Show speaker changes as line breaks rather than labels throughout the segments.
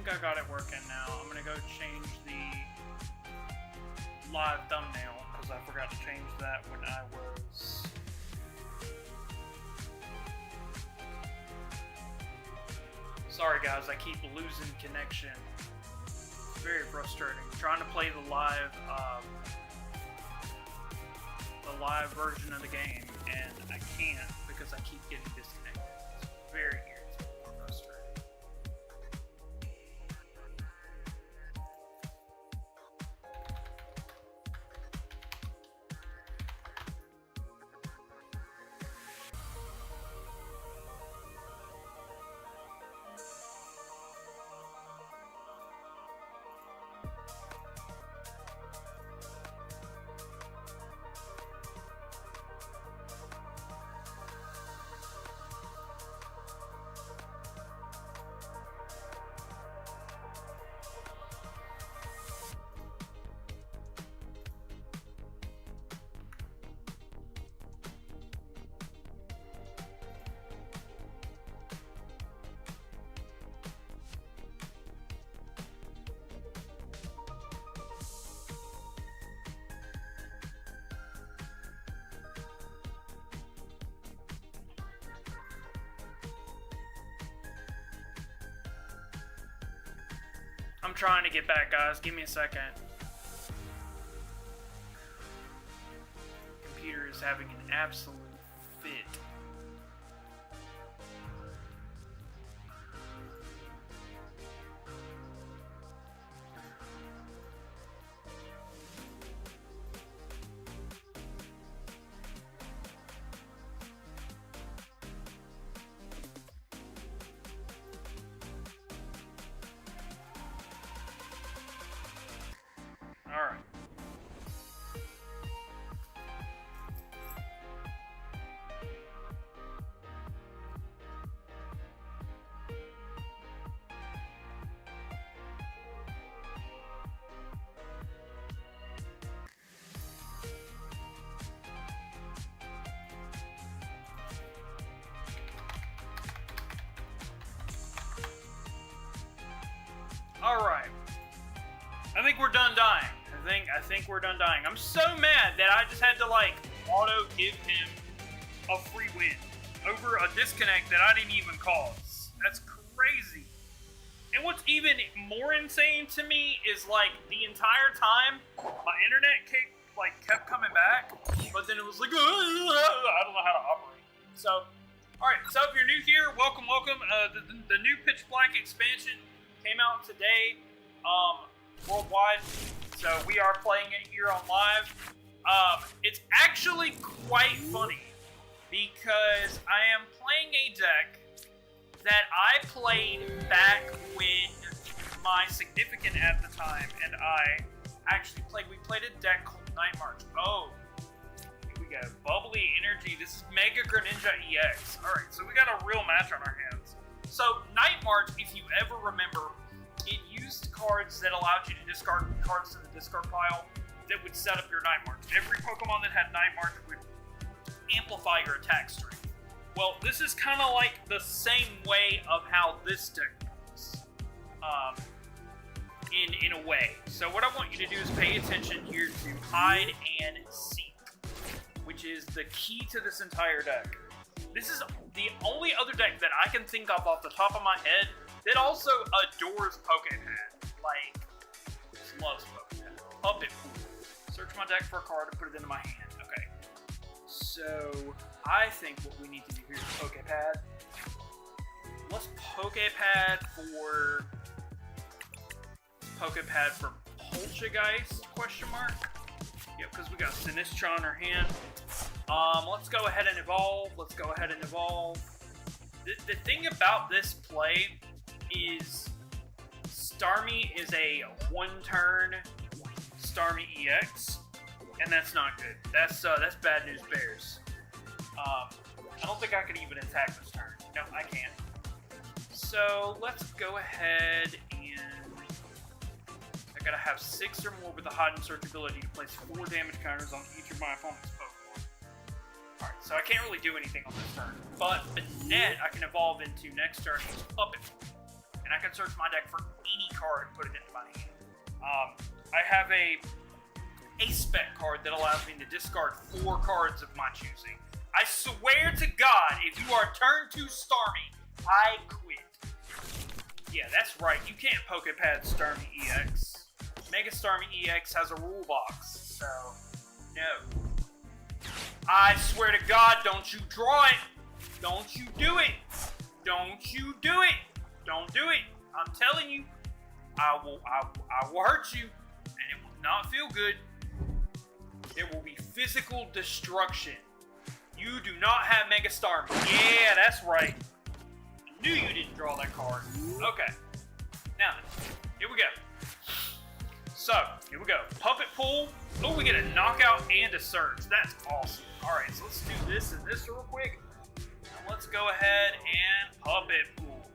think I got it working now. I'm gonna go change the live thumbnail because I forgot to change that when I was. Sorry guys, I keep losing connection. Very frustrating. Trying to play the live version of the game, and I can't because I keep getting disconnected. It's very irritating and frustrating. I'm trying to get back, guys. Give me a second. Computer is having an absolute fit. Alright. Alright. I think we're done dying. I think we're done dying. I'm so mad that I just had to auto give him a free win over a disconnect that I didn't even cause. That's crazy. And what's even more insane to me is the entire time my internet kept coming back, but then it was I don't know how to operate. So, alright, so if you're new here, welcome. The new Pitch Black expansion came out today, worldwide. So we are playing it here on live. It's actually quite funny because I am playing a deck that I played back when my significant at the time and I actually played. We played a deck called Night March. Oh, here we go. Bubbly Energy. This is Mega Greninja EX. Alright, so we got a real match on our hands. So Night March, if you ever remember, it used cards that allowed you to discard cards to the discard pile that would set up your Night March. Every Pokemon that had Night March would amplify your attack strength. Well, this is kind of like the same way of how this deck works, in a way. So what I want you to do is pay attention here to Hide and Seek, which is the key to this entire deck. This is the only other deck that I can think of off the top of my head that also adores Pokepad. Just loves Pokepad. Puppet Pool. Search my deck for a card and put it into my hand. Okay. So, I think what we need to do here is Pokepad. Let's Pokepad for Poltergeist, question mark? Yep, because we got Sinistcha in our hand. Let's go ahead and evolve. The thing about this play is Starmie is a one-turn Starmie EX, and that's not good. That's bad news bears. I don't think I could even attack this turn. No, I can't. So let's go ahead and I gotta have 6 or more with the Hide and Search ability to place 4 damage counters on each of my opponent's Pokemon. Alright, so I can't really do anything on this turn. But Banette I can evolve into next turn is Puppet. and I can search my deck for any card and put it into my hand. I have a spec card that allows me to discard 4 cards of my choosing. I swear to God, if you are turn 2 Starmie, I quit. Yeah, that's right. You can't Pokepad Starmie EX. Mega Starmie EX has a rule box, so no. I swear to God, don't you draw it. Don't you do it. Don't you do it. Don't do it. I'm telling you, I will hurt you, and it will not feel good. There will be physical destruction. You do not have Mega Starmie. Yeah, that's right. I knew you didn't draw that card. Okay. Now, here we go. So, here we go. Puppet Pool. Oh, we get a knockout and a surge. That's awesome. Alright, so let's do this and this real quick. Now let's go ahead and Puppet Pool.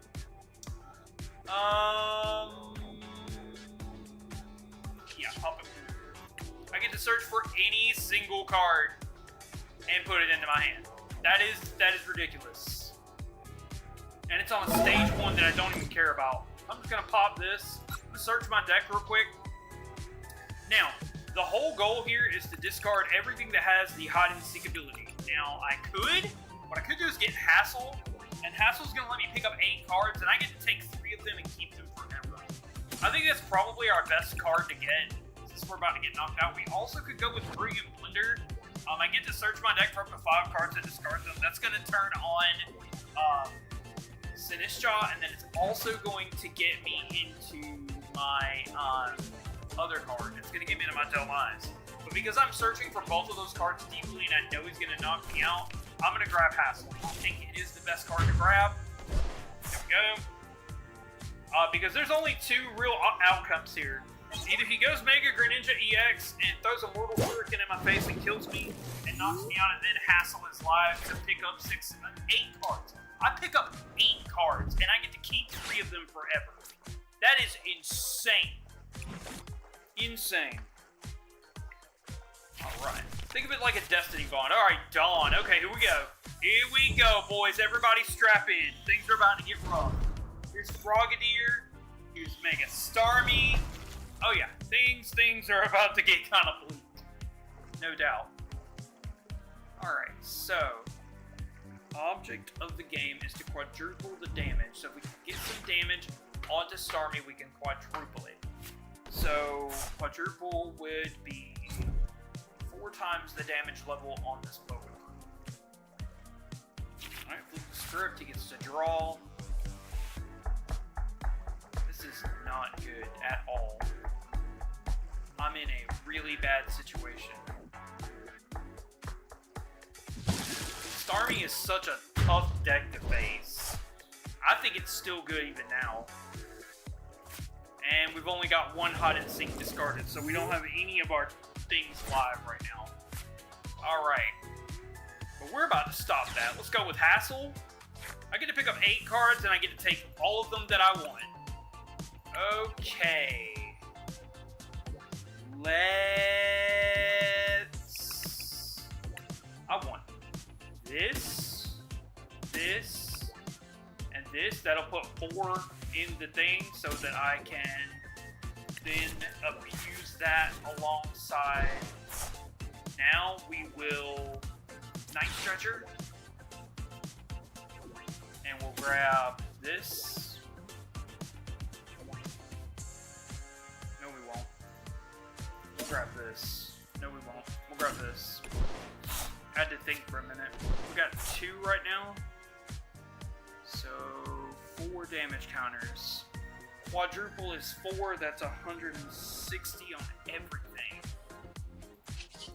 Yeah, Puppet Pool. I get to search for any single card and put it into my hand. That is ridiculous. And it's on a stage 1 that I don't even care about. I'm just gonna pop this, search my deck real quick. Now, the whole goal here is to discard everything that has the hide and seek ability. Now, what I could do is get Hassle, and Hassle's gonna let me pick up 8 cards, and I get to take 3 of them and keep them forever. I think that's probably our best card to get, since we're about to get knocked out. We also could go with Brilliant Blender. I get to search my deck for up to 5 cards and discard them. That's gonna turn on, Sinistcha, and then it's also going to get me into my, other card. It's going to get me into my Dhelmise. But because I'm searching for both of those cards deeply and I know he's going to knock me out, I'm going to grab Hassle. I think it is the best card to grab. There we go. Because there's only 2 real outcomes here. Either he goes Mega Greninja EX and throws a Mortal Shuriken in my face and kills me and knocks me out, and then Hassle is live to pick up 8 cards. I pick up 8 cards, and I get to keep 3 of them forever. That is insane. Insane. Alright. Think of it like a Destiny Bond. Alright, Dawn. Okay, here we go. Here we go, boys. Everybody strap in. Things are about to get rough. Here's Frogadier. Here's Mega Starmie. Oh yeah, things are about to get kind of bleak. No doubt. Alright, so object of the game is to quadruple the damage. So if we can get some damage onto Starmie, we can quadruple it. So quadruple would be 4 times the damage level on this Pokemon. Alright, flip the script, he gets to draw. This is not good at all. I'm in a really bad situation. Starmie is such a tough deck to face. I think it's still good even now. And we've only got 1 hide and seek discarded, so we don't have any of our things live right now. Alright. But we're about to stop that. Let's go with Hassle. I get to pick up 8 cards, and I get to take all of them that I want. Okay. I want this, and this. That'll put 4 in the thing so that I can then abuse that alongside. Now we will Night Stretcher, and we'll grab this. No, we won't. We'll grab this. No, we won't. We'll grab this. I had to think for a minute. We got 2 right now. So 4 damage counters. Quadruple is 4. That's 160 on everything.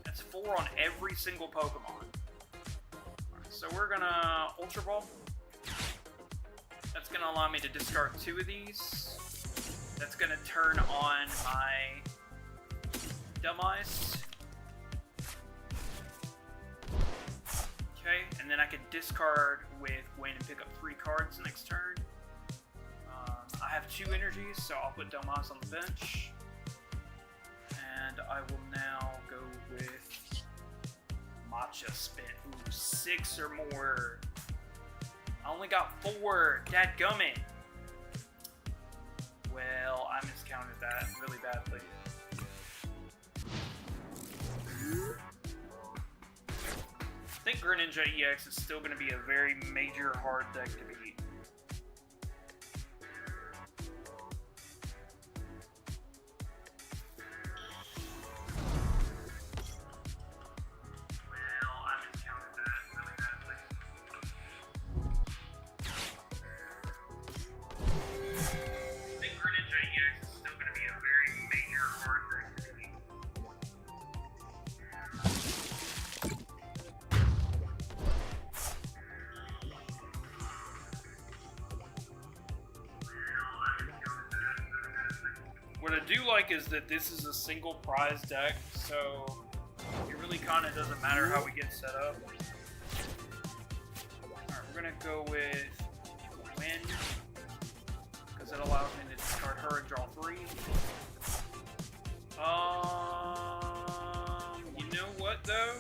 That's 4 on every single Pokemon. Right, so we're gonna Ultra Ball. That's gonna allow me to discard 2 of these. That's gonna turn on my Dhelmise. Okay, and then I can discard with Wayne and pick up 3 cards next turn. I have 2 energies, so I'll put Dhelmise on the bench. And I will now go with Matcha Spin. Ooh, 6 or more. I only got 4. Dadgummit. I miscounted that really badly. I think Greninja EX is still going to be a very major hard deck to beat. What I do like is that this is a single prize deck, so it really kind of doesn't matter how we get set up. Alright, we're going to go with Win, because it allows me to discard her and draw 3. You know what though?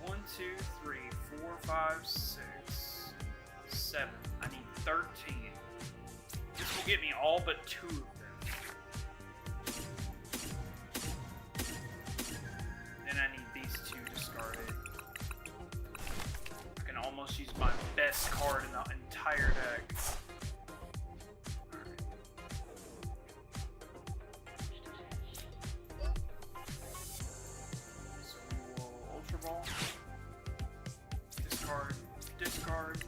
1, 2, 3, 4, 5, 6, 7. I need 13. This will get me all but 2 of them. Then I need these 2 discarded. I can almost use my best card in the entire deck. Alright. So we will Ultra Ball. Discard. Discard.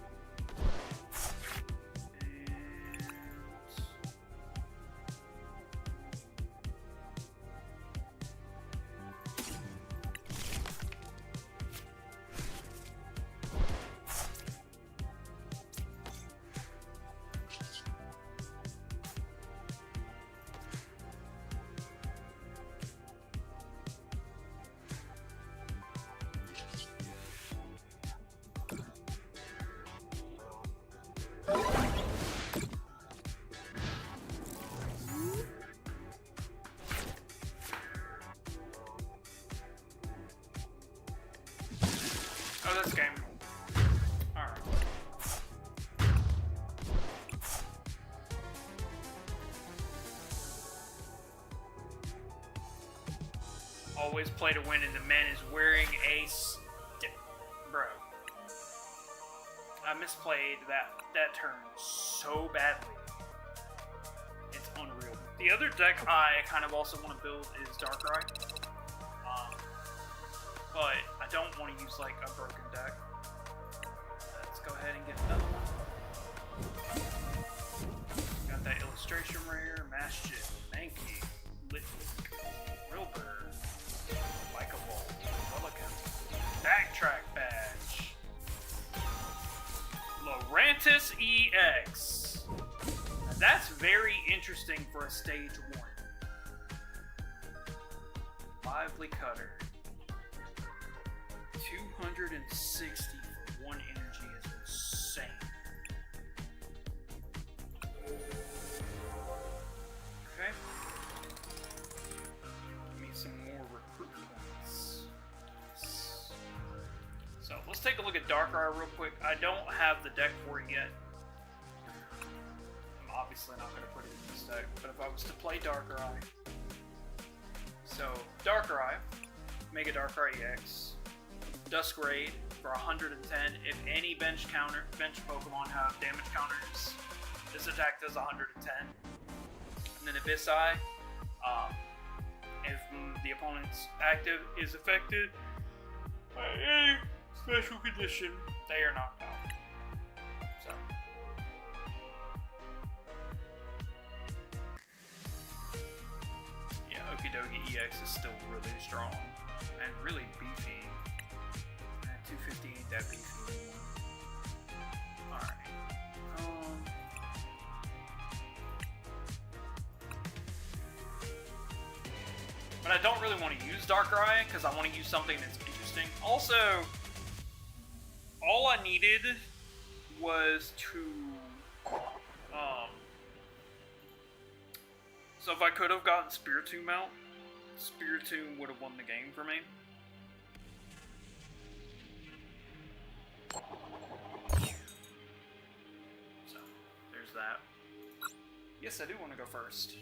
Oh, this game. Alright. Always play to win, and the man is wearing a bro. I misplayed that turn so badly. It's unreal. The other deck I kind of also want to build is Darkrai. But I don't want to use like a broken deck. Let's go ahead and get another one. Got that illustration rare, Masjid, Mankey, Litwick, Rilbur, Likeable, Relican, Backtrack Badge, Lurantis EX. Now that's very interesting for a stage 1. Lively Cutter. 260 for 1 energy is insane. Okay. Give me some more recruit points. So let's take a look at Darkrai real quick. I don't have the deck for it yet. I'm obviously not going to put it in this deck, but if I was to play Darkrai. So, Darkrai, Mega Darkrai EX. Duskraid for 110. If any bench Pokemon have damage counters, this attack does 110. And then Abyssai, if the opponent's active is affected by any special condition, they are knocked out. So. Yeah, Okidogi EX is still really strong and really beefy. 250 ain't that beefy anymore. Alright. But I don't really want to use Darkrai because I want to use something that's interesting. Also, all I needed was to so if I could have gotten Spiritomb out, Spiritomb would have won the game for me. So, there's that. Yes, I do want to go first.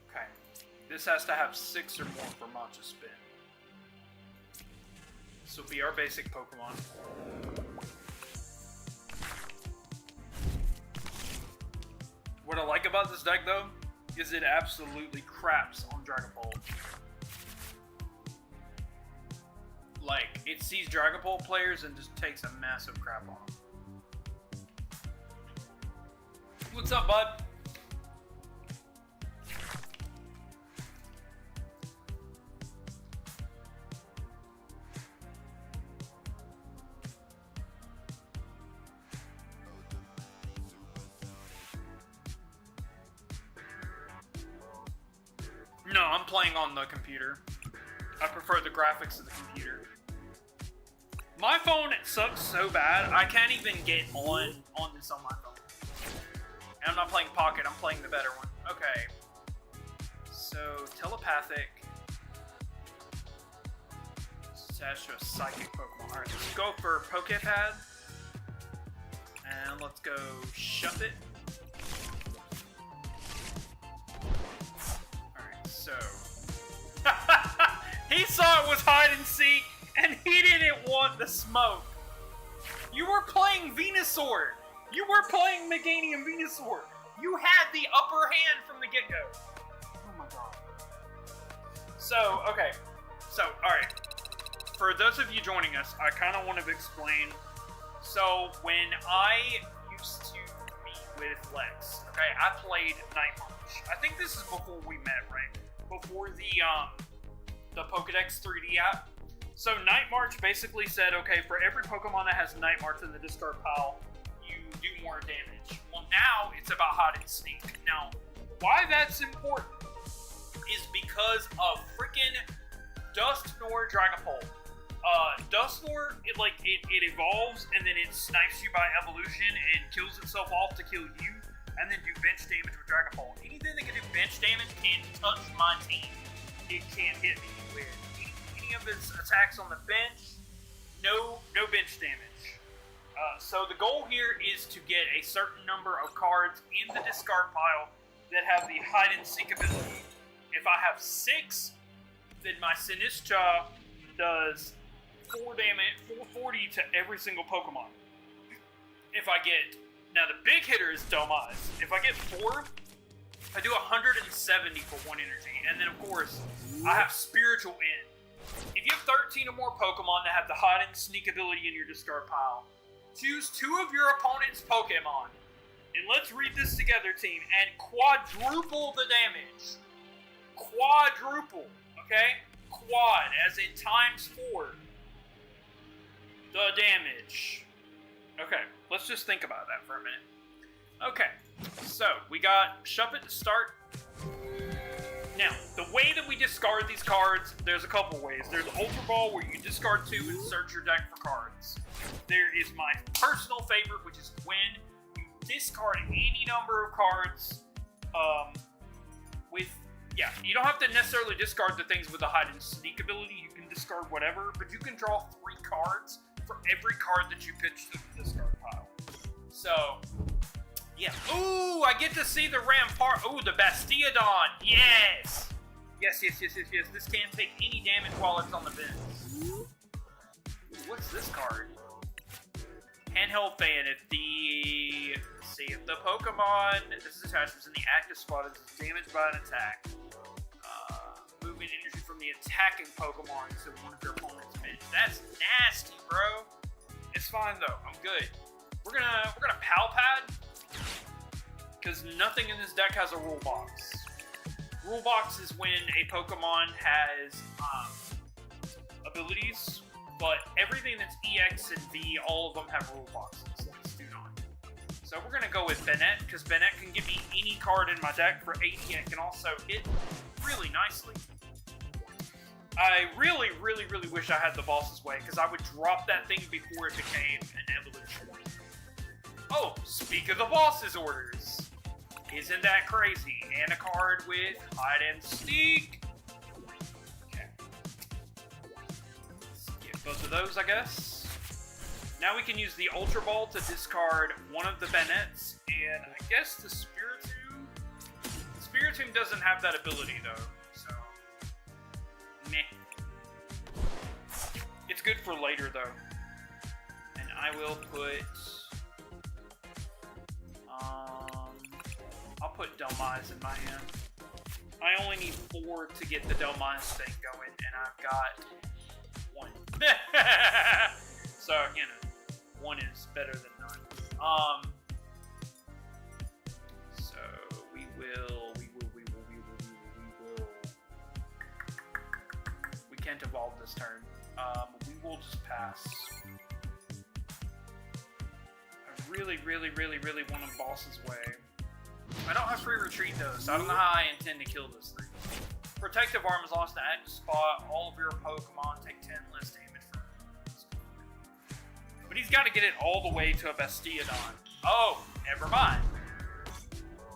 Okay. This has to have 6 or more for Matcha Spin. This will be our basic Pokemon. What I like about this deck, though, is it absolutely craps on Dragapult. Like, it sees Dragapult players and just takes a massive crap on them. What's up, bud? No, I'm playing on the computer. I prefer the graphics of the computer. My phone sucks so bad, I can't even get on this on my phone. And I'm not playing Pocket, I'm playing the better one. Okay. So, telepathic. Attached to a psychic Pokemon. Alright, let's go for Pokepad. And let's go Shuppet. So, he saw it was hide and seek, and he didn't want the smoke. You were playing Venusaur. You were playing Meganium Venusaur. You had the upper hand from the get-go. Oh my god. So, okay. So, alright. For those of you joining us, I kind of want to explain. So, when I used to meet with Lex, okay, I played Night March. I think this is before we met, right? Before the Pokedex 3D app. So Night March basically said, okay, for every Pokemon that has Night March in the discard pile, you do more damage. Well, now it's about hide and seek. Now, why that's important is because of freaking Dusknoir Dragapult. Dusknoir, it evolves and then it snipes you by evolution and kills itself off to kill you. And then do bench damage with Dragapult. Anything that can do bench damage can't touch my team. It can't hit me with any of its attacks on the bench. No bench damage. So the goal here is to get a certain number of cards in the discard pile that have the hide and seek ability. If I have 6, then my Sinistcha does 4 damage, 440 to every single Pokemon. If I get... Now, the big hitter is Dhelmise. If I get 4, I do 170 for 1 energy. And then, of course, I have Spiritual End. If you have 13 or more Pokemon that have the hide and sneak ability in your discard pile, choose 2 of your opponent's Pokemon. And let's read this together, team. And quadruple the damage. Quadruple. Okay? Quad, as in times 4. The damage. Okay, let's just think about that for a minute. Okay, so we got Shuppet to start. Now, the way that we discard these cards, there's a couple ways. There's Ultra Ball, where you discard 2 and search your deck for cards. There is my personal favorite, which is when you discard any number of cards you don't have to necessarily discard the things with the hide and sneak ability. You can discard whatever, but you can draw 3 cards for every card that you pitch to the discard pile. So, yeah. Ooh, I get to see the Rampart. Ooh, the Bastiodon. Yes! Yes. This can't take any damage while it's on the bench. Ooh, what's this card? Handheld fan. If the Pokemon this is attached in the active spot is damaged by an attack. Moving energy from the attacking Pokemon to one of your opponent's bench. That's nasty, bro. It's fine though. I'm good. We're gonna Pal Pad because nothing in this deck has a rule box. Rule box is when a Pokemon has abilities, but everything that's EX and V, all of them have rule boxes. Let's do not. So we're gonna go with Bennett because Bennett can give me any card in my deck for 80 and can also hit really nicely. I really wish I had the Boss's Way, because I would drop that thing before it became an evolution. Oh, speak of the Boss's Orders. Isn't that crazy? And a card with hide and seek. Okay. Let's get both of those, I guess. Now we can use the Ultra Ball to discard one of the Bennets, and I guess the Spiritomb. The Spiritomb doesn't have that ability though, so meh. It's good for later though. And I will put I'll put Delmise in my hand. I only need 4 to get the Delmise thing going, and I've got 1. So, you know, 1 is better than none. So we will. We can't evolve this turn. We will just pass. I really want to Boss's Way. I don't have free retreat though, so I don't know how I intend to kill this thing. Protective Arm is lost to active spot. All of your Pokemon take 10 less damage from it. But he's got to get it all the way to a Bastiodon. Oh, never mind.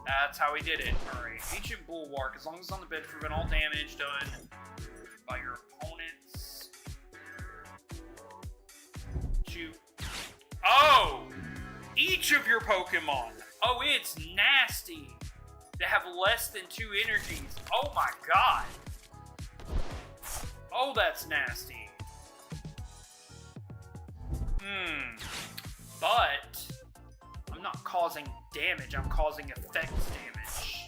That's how he did it. Alright, Ancient Bulwark, as long as it's on the bed, prevent all damage done by your opponents. Shoot. Oh! Each of your Pokemon. Oh, it's nasty. They have less than 2 energies. Oh my god. Oh, that's nasty. But I'm not causing damage. I'm causing effects damage.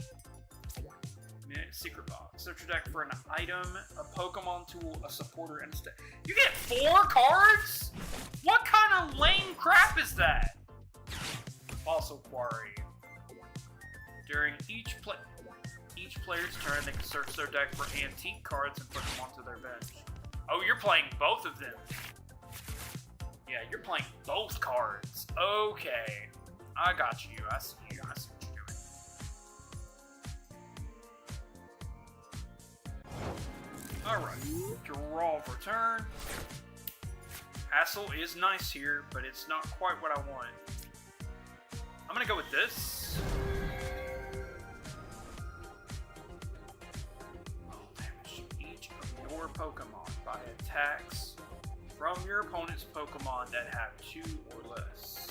Secret box. Search your deck for an item, a Pokemon tool, a supporter, and a step. You get 4 cards? What kind of lame crap is that? Fossil Quarry. During each player's turn, they can search their deck for antique cards and put them onto their bench. Oh, you're playing both of them. Yeah, you're playing both cards. Okay. I got you. I see you. I see what you're doing. Alright. Draw for turn. Hassle is nice here, but it's not quite what I want. I'm gonna go with this. Damage each of your Pokemon by attacks from your opponent's Pokemon that have 2 or less.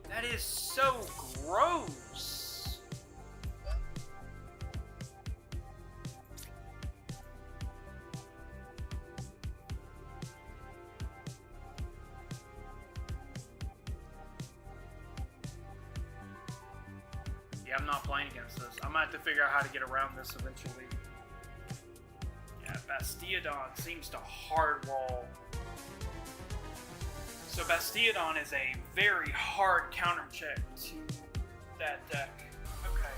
That is so gross. Yeah, I'm not playing against this. I'm gonna have to figure out how to get around this eventually. Yeah, Bastiodon seems to hardwall. So Bastiodon is a very hard counter check to that deck. Okay.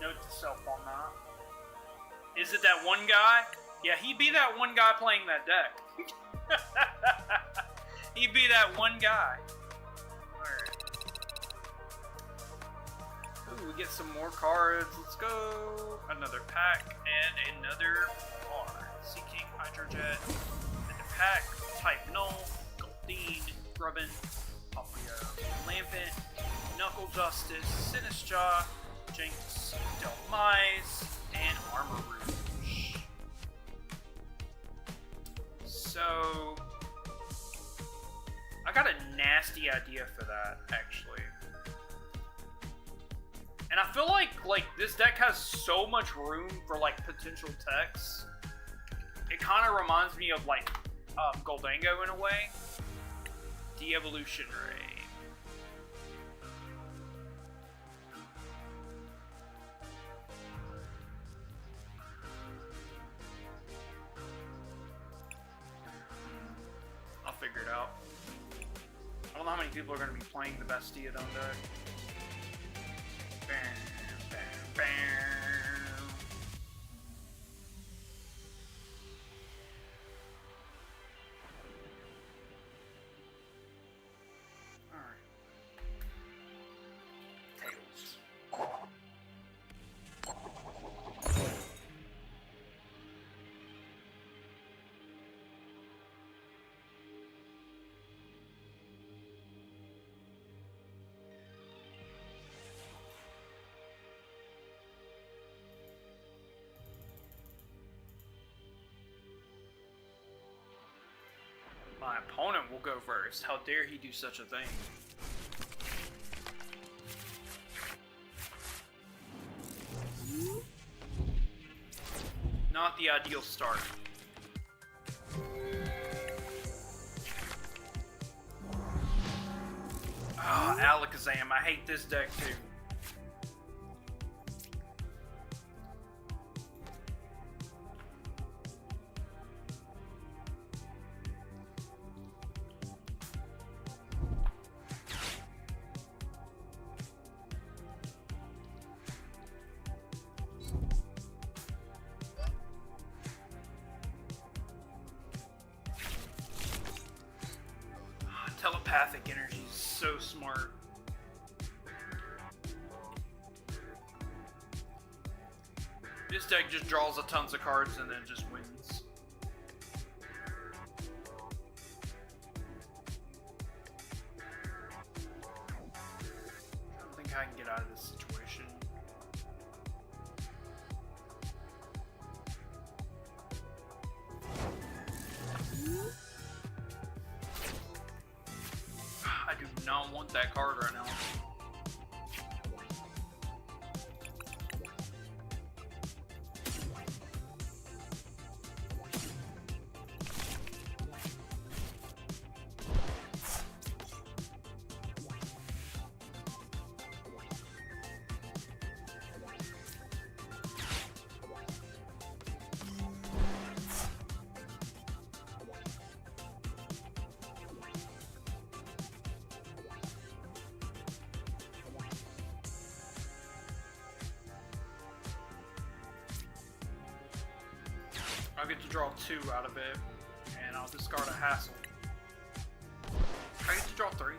Note to self on that. Is it that one guy? Yeah, he'd be that one guy playing that deck. He'd be that one guy. Alright. Ooh, we get some more cards. Let's go. Another pack and another card. Seeking Hydrojet. And a pack. Type Null. Goldeen. Grubbin. Papio. Lampent. Knuckle Justice. Sinistcha. Jinx. Delmise. And Armor Rouge. So I got a nasty idea for that, actually. And I feel like this deck has so much room for potential techs. It kind of reminds me of Goldango in a way. De-Evolution Ray. I'll figure it out. I don't know how many people are going to be playing the Bastiodon deck. Bam, bam, bam. Alright. Tails. My opponent will go first. How dare he do such a thing? Not the ideal start. Ah, Alakazam. I hate this deck too. Telepathic energy is so smart. This deck just draws a tons of cards and then just wins. I don't think I can get out of this situation. I do not want that card right now. I'll get to draw 2 out of it, and I'll discard a hassle. I get to draw 3.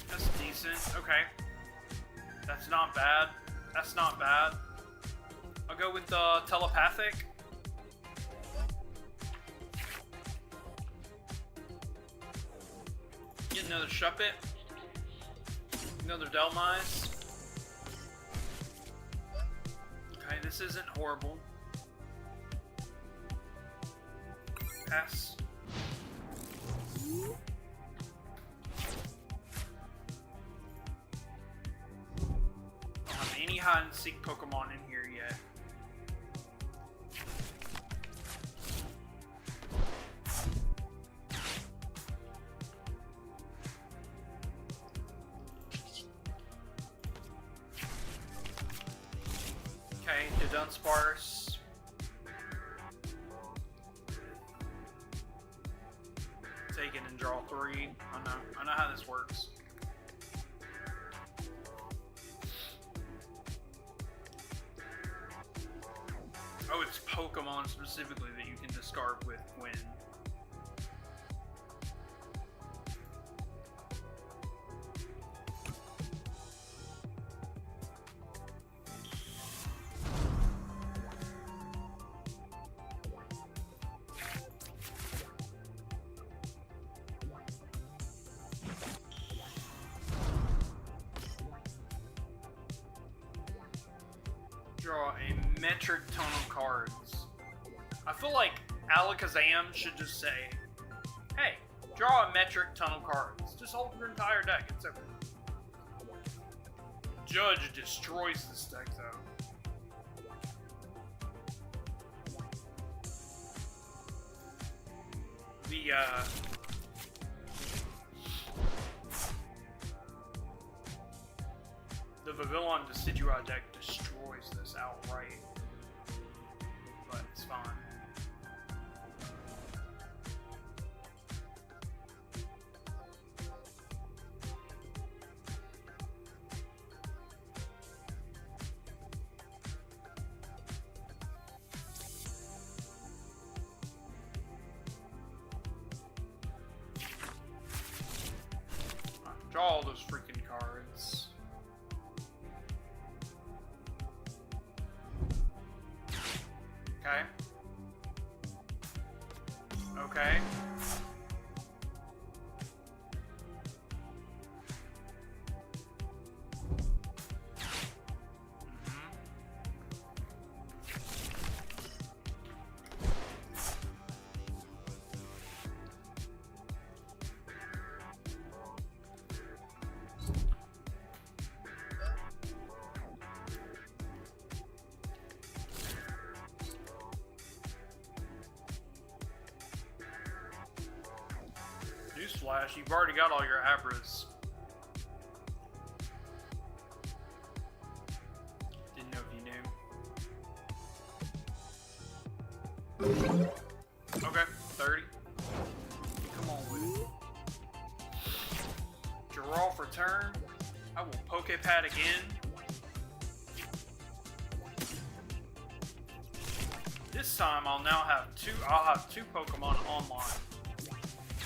That's decent. Okay. That's not bad. That's not bad. I'll go with the telepathic. Get another Shuppet. Another Delmise. Okay, this isn't horrible. Pass. I don't have any hide and seek Pokemon in here yet. Okay, the Dunsparce. Take it and draw 3. I know how this works. Oh, it's Pokemon specifically that you can discard with Win. Draw a metric ton of cards. I feel like Alakazam should just say, hey, draw a metric ton of cards. Just hold your entire deck. It's over. Judge destroys this deck, though. The Vivillon Decidueye deck destroys this outright, but it's fine. Draw all those freaking cards. Okay. Okay. Newsflash, you've already got all your Abras. Didn't know if you knew. Okay, 30. Come on with it. Giraffe return. I will Pokepad again. This time I'll now have I'll have two Pokemon online.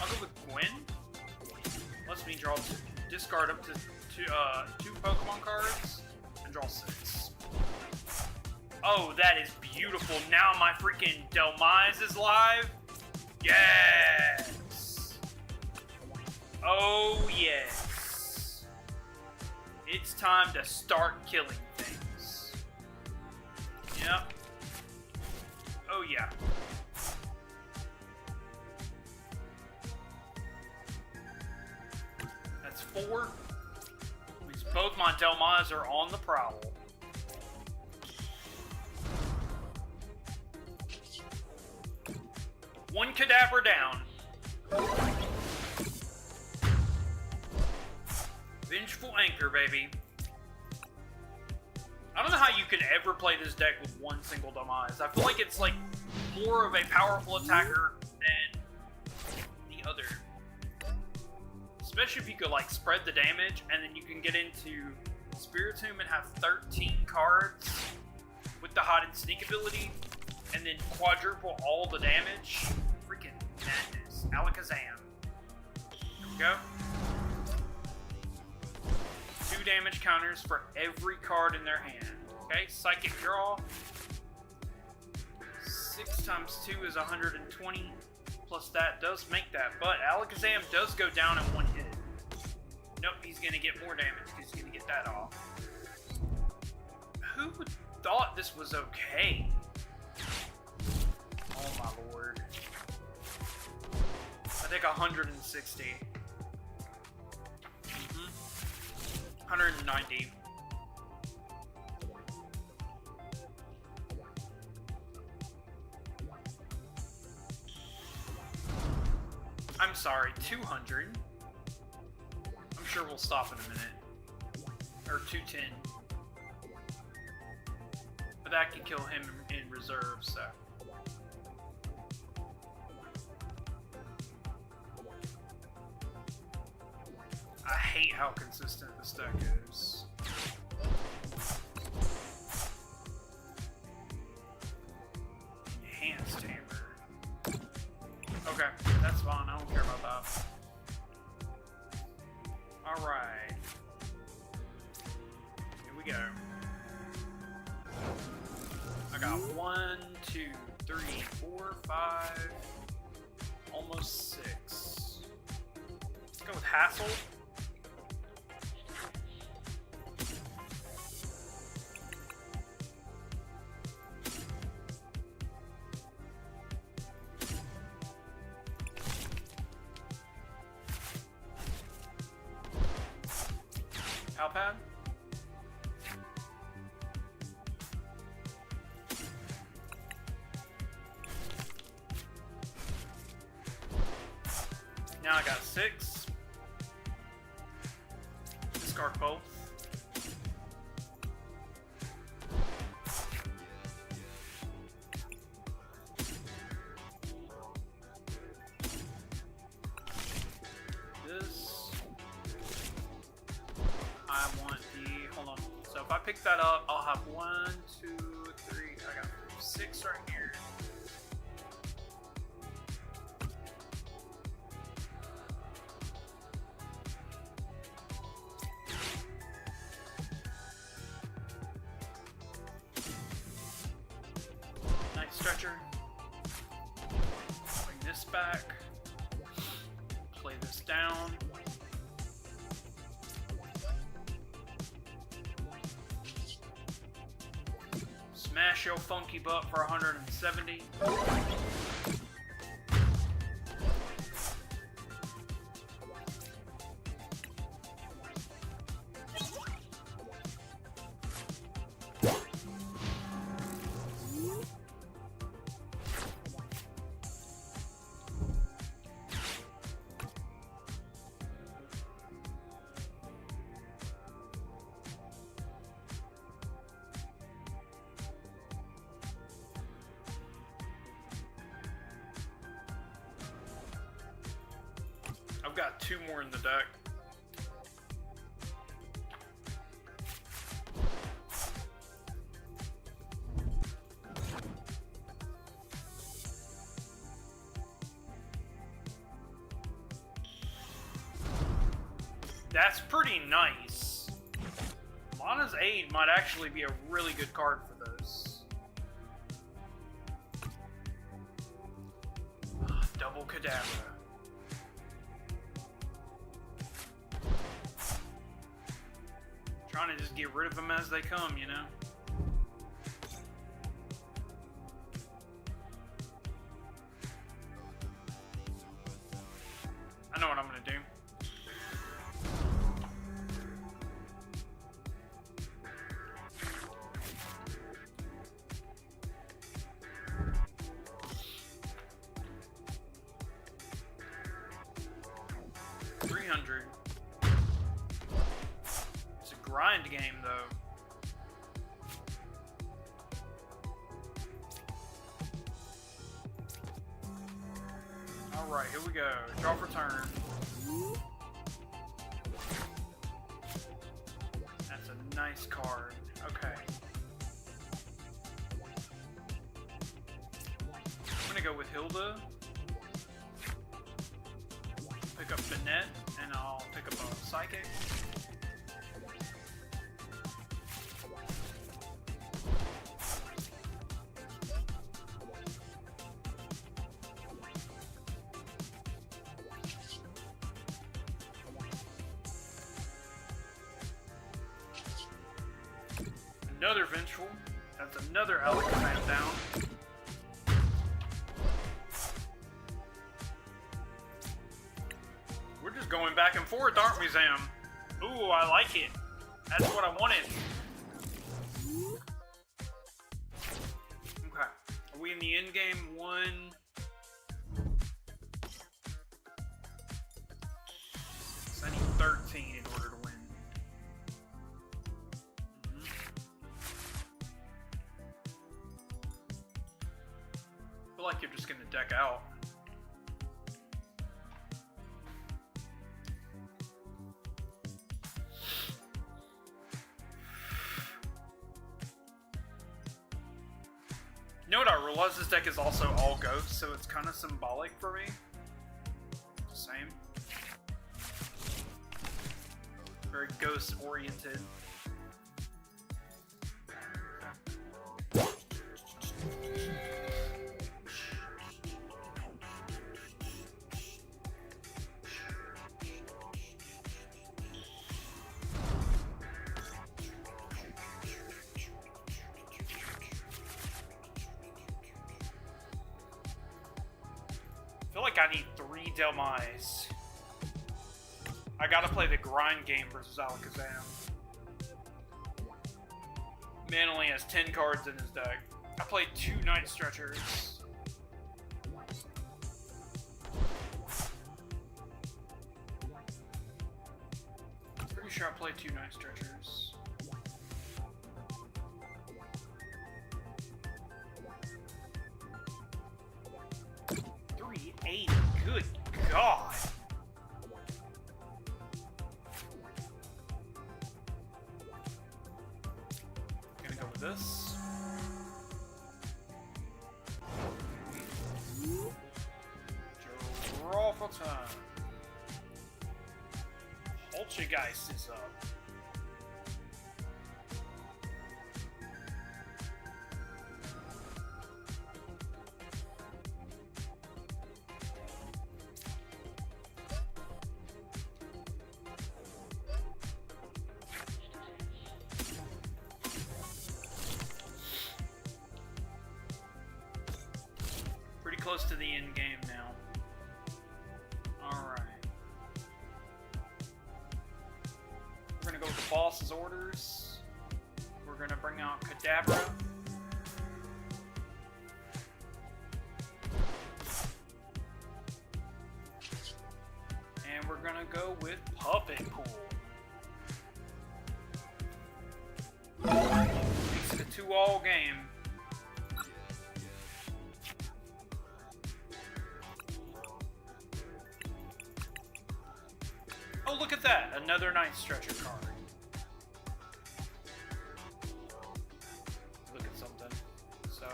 I'll go with Gwen. Lets me draw discard up to two Pokemon cards and draw 6. Oh, that is beautiful. Now my freaking Dhelmise is live. Yes. Oh yes. It's time to start killing things. Yep. Oh yeah. That's 4. Because both my Dhelmise are on the prowl. One Kadabra down. Vengeful Anchor, baby. I don't know how you could ever play this deck with one single Dhelmise. I feel like it's like more of a powerful attacker than the other. Especially if you could like spread the damage and then you can get into Spiritomb and have 13 cards with the hide and sneak ability and then quadruple all the damage. Freaking madness. Alakazam. Here we go. 2 damage counters for every card in their hand. Okay, Psychic Draw. 6 times 2 is 120. Plus that does make that. But Alakazam does go down in 1 hit. Nope, he's going to get more damage because he's going to get that off. Who thought this was okay? Oh my lord. I think 160. 190. I'm sorry, 200. I'm sure we'll stop in a minute. Or 210. But that could kill him in reserve, so. I hate how consistent this deck is. Enhanced Hammer. Okay, that's fine. I don't care about that. Alright. Here we go. I got 1, 2, 3, 4, 5, almost 6. Let's go with Hassel. Palpad. Now I got 6. Discard both. This. I want the. Hold on. So if I pick that up, I'll have 1, 2, 3. I got 6 right here. Stretcher. Bring this back. Play this down. Smash your funky butt for 170. got 2 more in the deck. That's pretty nice. Lana's Aid might actually be a really good card for those. Double Kadabra. Trying to just get rid of them as they come, you know? I know what I'm gonna do. It's a grind game, though. Alright, here we go. Draw for turn. That's a nice card. Okay. I'm gonna go with Hilda. Pick up Banette, and I'll pick up a Psychic. Another Vengeful. That's another Alakazam down. We're just going back and forth, aren't we, Sam? Ooh, I like it. That's what I wanted. Okay. Are we in the end game? 1. So I need 13 in order to win. I feel like you're just gonna deck out. You know what I realized, this deck is also all ghosts, so it's kind of symbolic for me. Same. Very ghost oriented. I feel like I need 3 Delmise. I gotta play the grind game versus Alakazam. Man only has 10 cards in his deck. I played 2 Night Stretchers. Pretty sure I played 2 Night Stretchers. Good God. Gonna go with this. Draw for turn. Poltergeist is up. Close to the end game now. Alright. We're gonna go with the boss's orders. We're gonna bring out Kadabra. And we're gonna go with Puppet Pool. Makes it a 2-all game. look at that. Another Night Stretcher card. Look at something. So,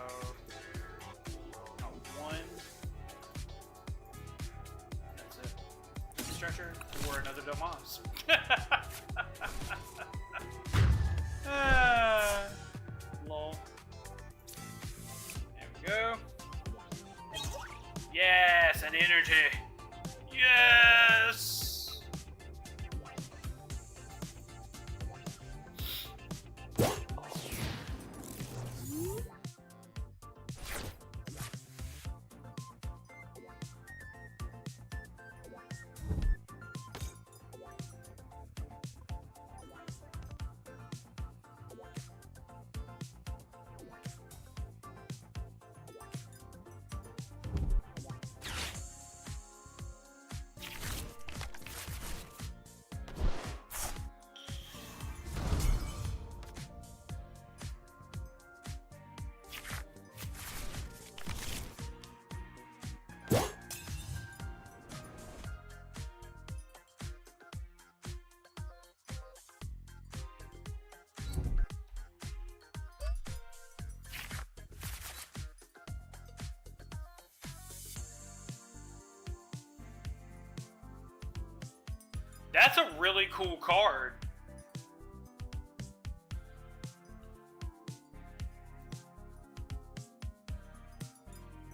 one. That's it. Stretcher or another Domas. Lol. There we go. Yes, an energy. Yes. That's a really cool card.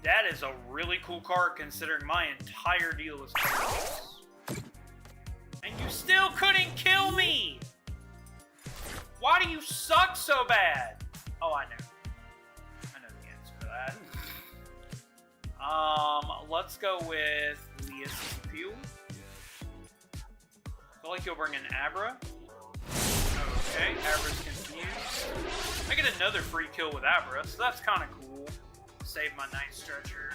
That is a really cool card considering my entire deal is cards. And you still couldn't kill me! Why do you suck so bad? Oh, I know. I know the answer to that. Let's go with Lia's Appeal. I feel like you'll bring an Abra. Okay, Abra's confused. I get another free kill with Abra, so that's kind of cool. Save my Night Stretcher.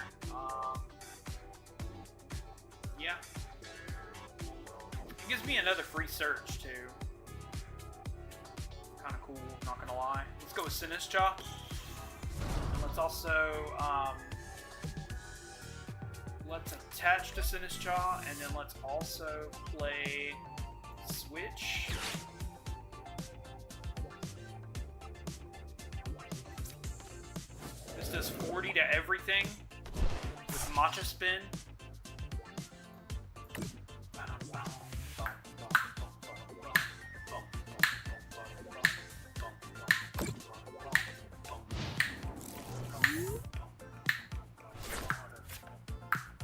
Yeah. It gives me another free search, too. Kind of cool, not gonna lie. Let's go with Sinistcha. And let's also, let's attach to Sinistcha, and then let's also play Switch. This does 40 to everything with Matcha Spin.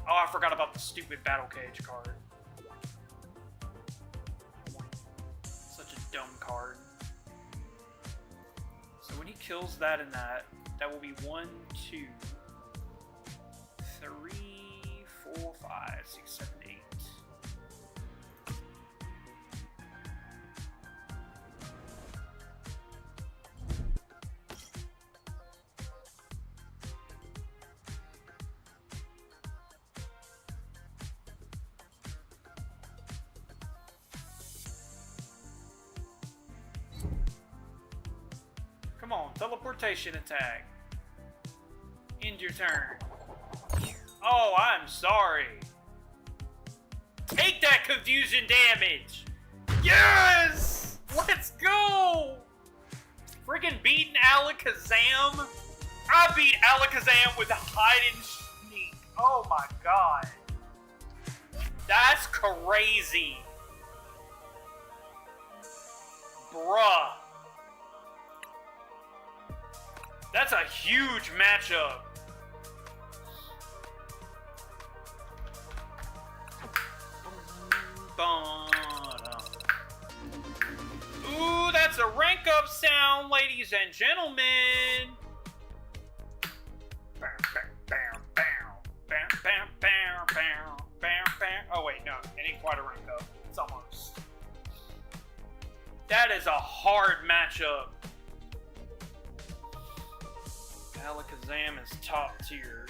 Oh, I forgot about the stupid Battle Cage card. Such a dumb card. So when he kills that and that, that will be 1, 2, 3, 4, 5, 6, 7, 8. Come on, teleportation attack. End your turn. Oh, I'm sorry. Take that confusion damage. Yes! Let's go! Freaking beating Alakazam. I beat Alakazam with hide and sneak. Oh my god. That's crazy. Bruh. That's a huge matchup. Ooh, that's a rank up sound, ladies and gentlemen. Oh wait, no, it ain't quite a rank up. It's almost. That is a hard matchup. Alakazam is top tier.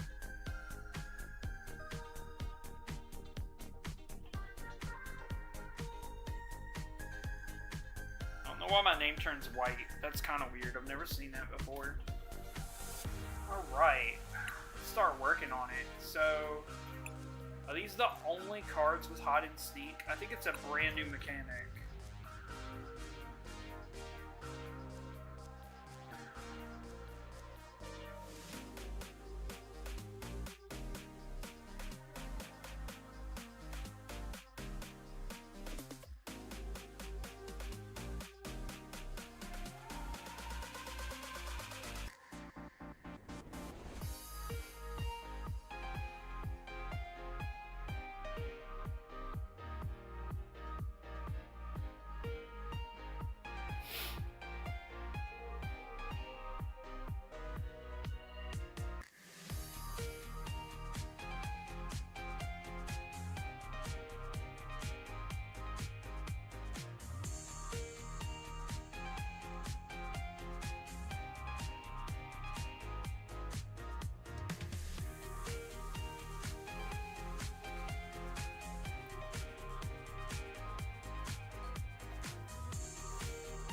I don't know why my name turns white. That's kind of weird. I've never seen that before. Alright. Start working on it. So, Are these the only cards with hide and seek? I think it's a brand new mechanic.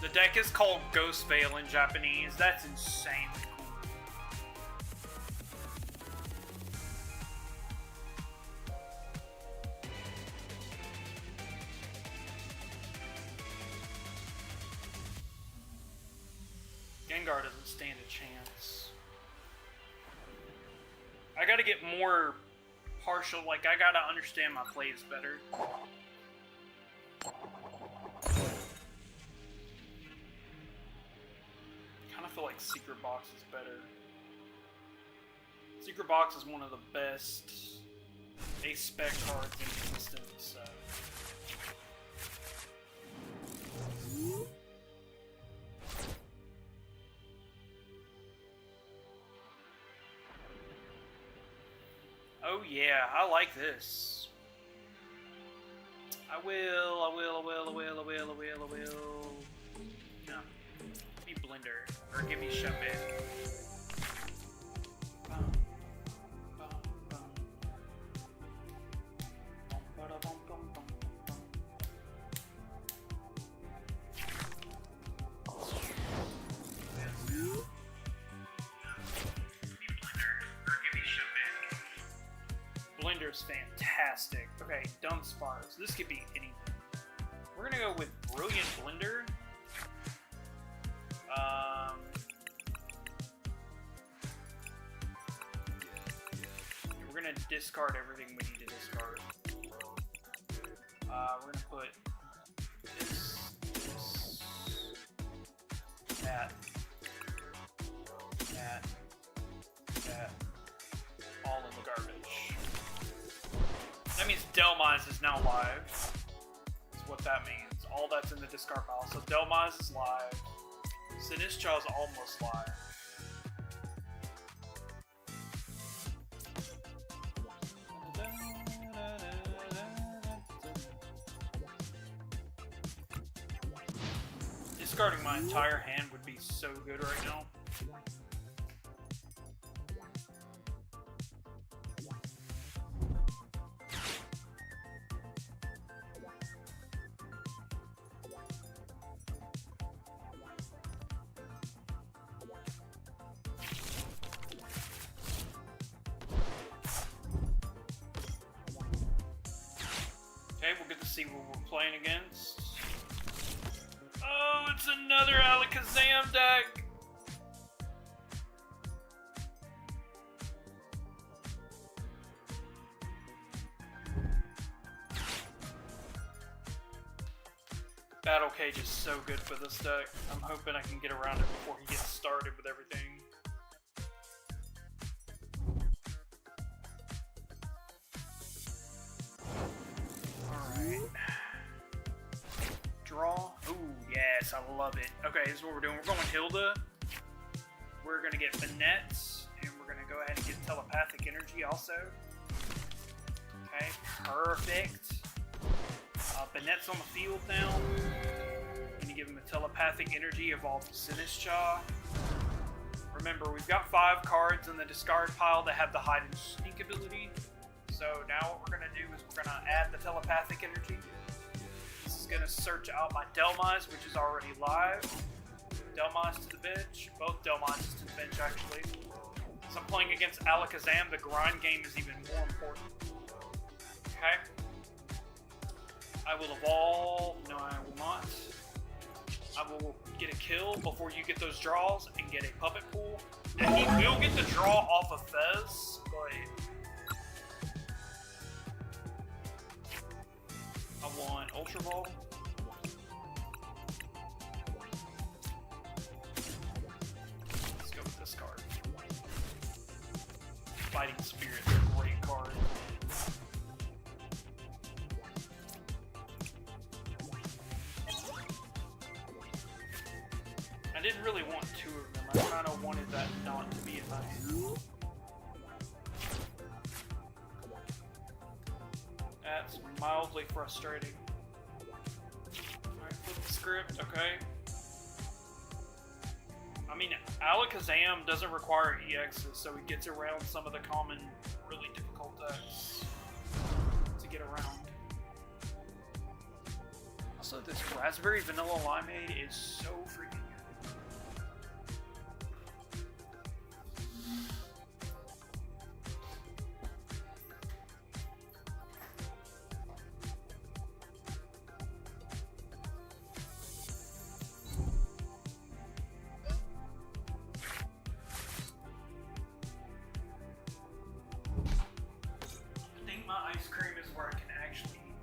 The deck is called Ghost Veil in Japanese. That's insanely cool. Gengar doesn't stand a chance. I gotta get more partial, like I gotta understand my plays better. I feel like Secret Box is better. Secret Box is one of the best ace spec cards in existence, so. Oh yeah, I like this. I will. No. Give me Blender. Or give me Showman. Blender's fantastic. Okay, Dunsparce. This could be anything. We're gonna go with Brilliant Blender. We're gonna discard everything we need to discard. We're gonna put this, that, all in the garbage. That means Dhelmise is now live. That's what that means. All that's in the discard pile. So Dhelmise is live. Sinistcha is almost live. Discarding my entire hand would be so good right now. Okay, we'll get to see what we're playing against. Oh, it's another Alakazam deck! Battle Cage is so good for this deck. I'm hoping I can get around it before he gets started with everything. Alright. Draw. Ooh, yes, I love it. Okay, this is what we're doing. We're going Hilda. We're going to get Banette. And we're going to go ahead and get Telepathic Energy also. Okay, perfect. Banette's on the field now. Going to give him a Telepathic Energy, evolve to Sinistcha. Remember, we've got 5 cards in the discard pile that have the Hide and Seek ability. So now what we're going to do is we're going to add the Telepathic Energy. This is going to search out my Dhelmise, which is already live. Dhelmise to the bench. Both Dhelmises to the bench, actually. So I'm playing against Alakazam. The grind game is even more important. Okay. I will evolve. No, I will not. I will get a kill before you get those draws and get a puppet pool. And he will get the draw off of Fez, but I want Ultra Ball. Let's go with this card. Fighting Spirit, a great card. I didn't really want two of them. I kind of wanted that not to be in my hand. That's mildly frustrating. Alright, flip the script, okay. I mean, Alakazam doesn't require EXs, so he gets around some of the common, really difficult decks to get around. Also, this Raspberry Vanilla Limeade is so freaking good. My ice cream is where I can actually eat.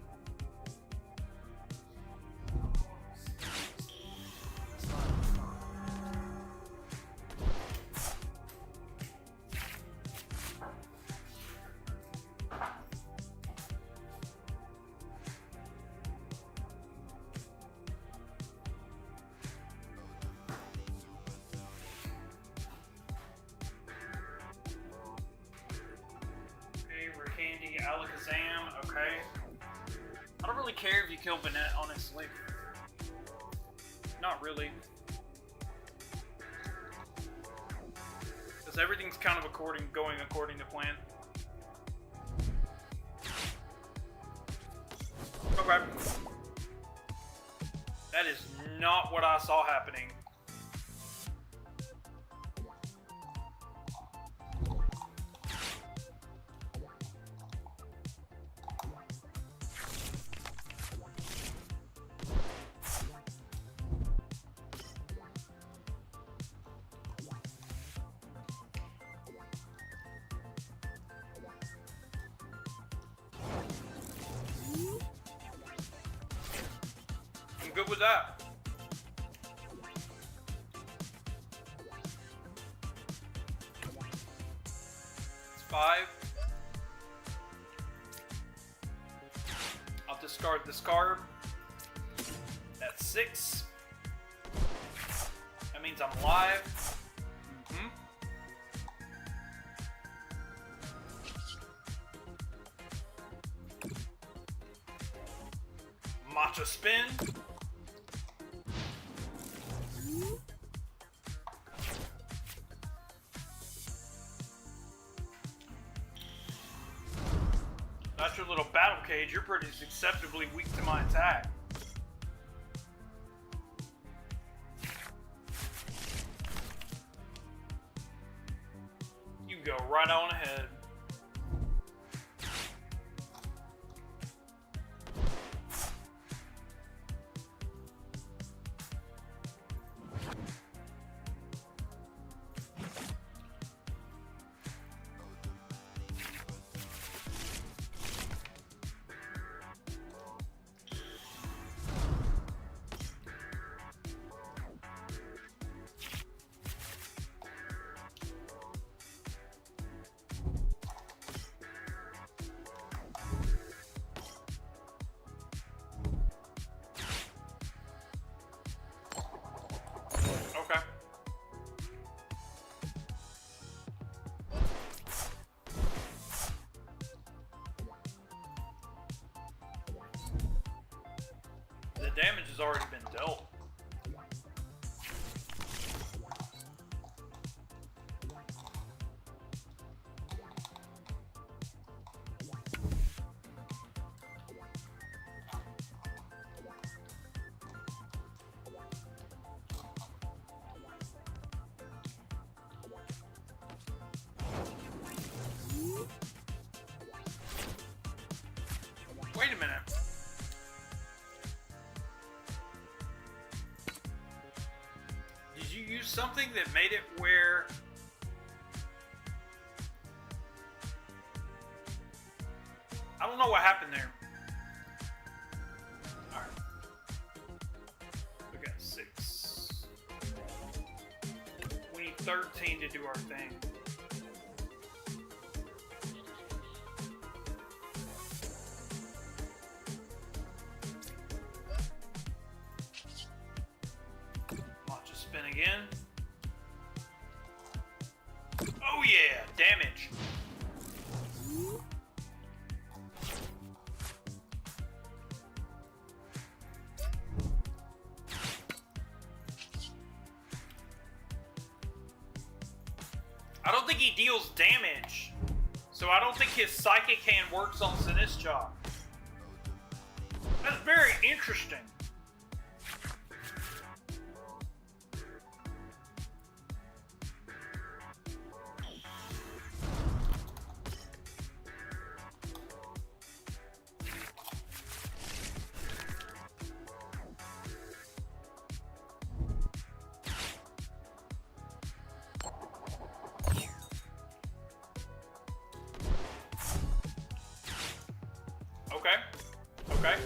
Candy, Alakazam, okay. I don't really care if you kill Banette, honestly. Not really. Because everything's kind of going according to plan. Okay. That is not what I saw happening. Good with that. It's 5. I'll discard this card. That's 6. That means I'm live. Matcha spin. That's your little battle cage. You're pretty acceptably weak to my attack. You go right on ahead. Okay. The damage has already been dealt. something that made it where I don't know what happened there. Alright. We got 6. We need 13 to do our thing. Watch it spin again. Oh yeah, damage. I don't think he deals damage, so I don't think his Psychic Hand works on Sinistcha. That's very interesting. Okay. Okay.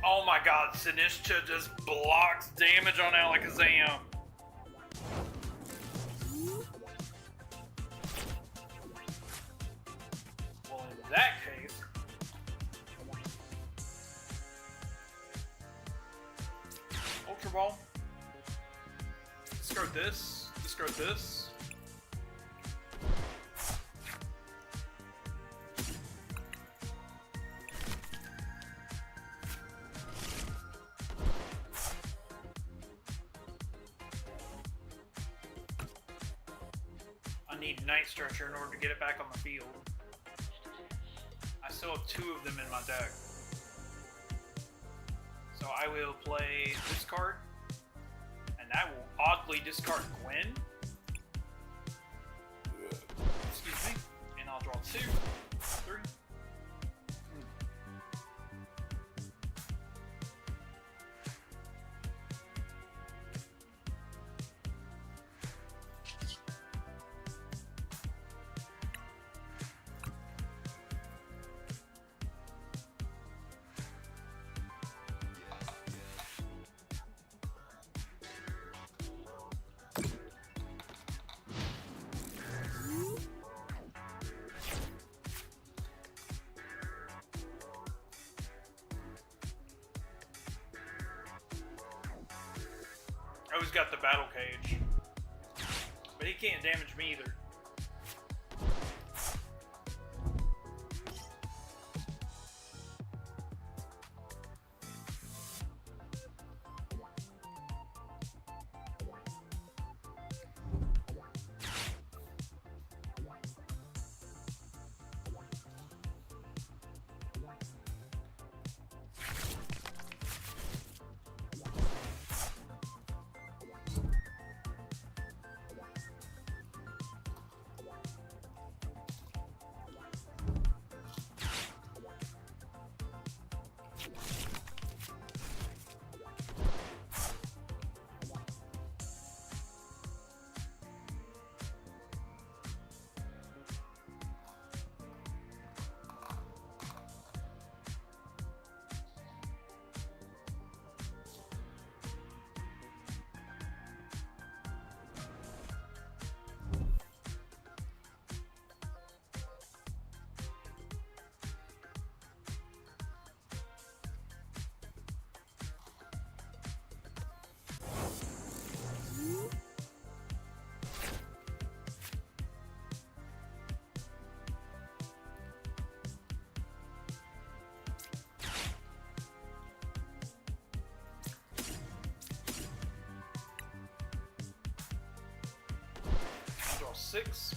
Oh my god, Sinistcha just blocks damage on Alakazam. Well, in that case, Ultra Ball. Discard this. Discard this. I need Night Stretcher in order to get it back on the field. I still have 2 of them in my deck. So I will play this card, and I will oddly discard Gwen. Excuse me. And I'll draw 2, 3. Oh, he's got the Battle Cage. But he can't damage me either. Draw 6.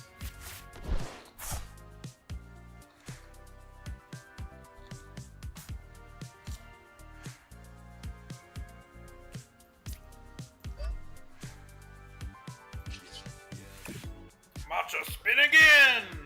Matcha spin again!